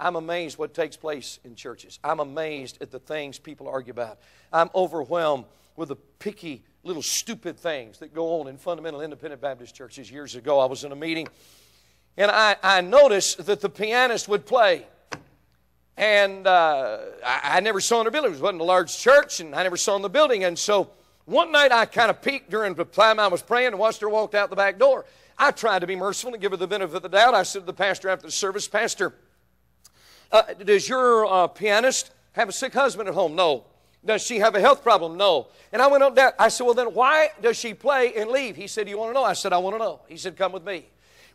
I'm amazed what takes place in churches. I'm amazed at the things people argue about. I'm overwhelmed with the picky, little stupid things that go on in fundamental independent Baptist churches. Years ago, I was in a meeting, and I noticed that the pianist would play. And I never saw in the building. It wasn't a large church, and I never saw in the building. And so one night I kind of peeked during the time I was praying and watched her walk out the back door. I tried to be merciful and give her the benefit of the doubt. I said to the pastor after the service, Pastor, does your pianist have a sick husband at home? No. Does she have a health problem? No. And I went on down. I said, well, then why does she play and leave? He said, do you want to know? I said, I want to know. He said, come with me.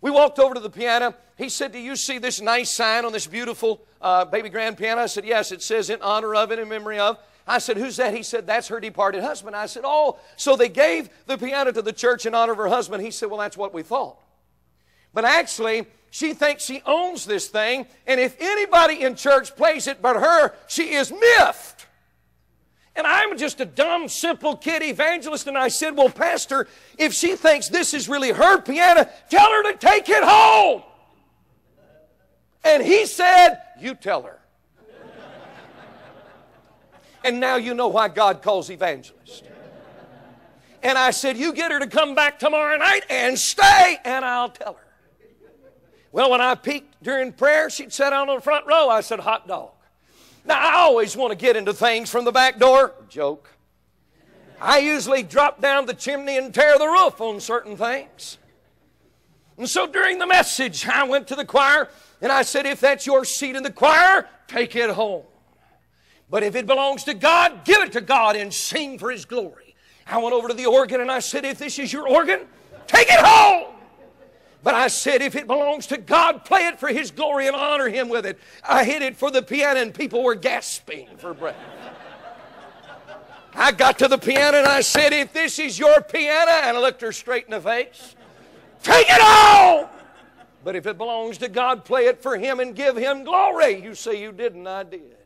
We walked over to the piano. He said, do you see this nice sign on this beautiful baby grand piano? I said, yes, it says in honor of and in memory of. I said, who's that? He said, that's her departed husband. I said, oh, so they gave the piano to the church in honor of her husband. He said, well, that's what we thought. But actually, she thinks she owns this thing, and if anybody in church plays it but her, she is miffed. And I'm just a dumb, simple kid evangelist, and I said, well, Pastor, if she thinks this is really her piano, tell her to take it home. And he said, you tell her. And now you know why God calls evangelists. And I said, you get her to come back tomorrow night and stay, and I'll tell her. Well, when I peeked during prayer, she'd sit down on the front row. I said, hot dog. Now, I always want to get into things from the back door. Joke. I usually drop down the chimney and tear the roof on certain things. And so during the message, I went to the choir, and I said, if that's your seat in the choir, take it home. But if it belongs to God, give it to God and sing for His glory. I went over to the organ, and I said, if this is your organ, take it home. But I said, if it belongs to God, play it for His glory and honor Him with it. I hit it for the piano, and people were gasping for breath. I got to the piano, and I said, if this is your piano, and I looked her straight in the face, take it home. But if it belongs to God, play it for Him and give Him glory. You say you didn't, I did.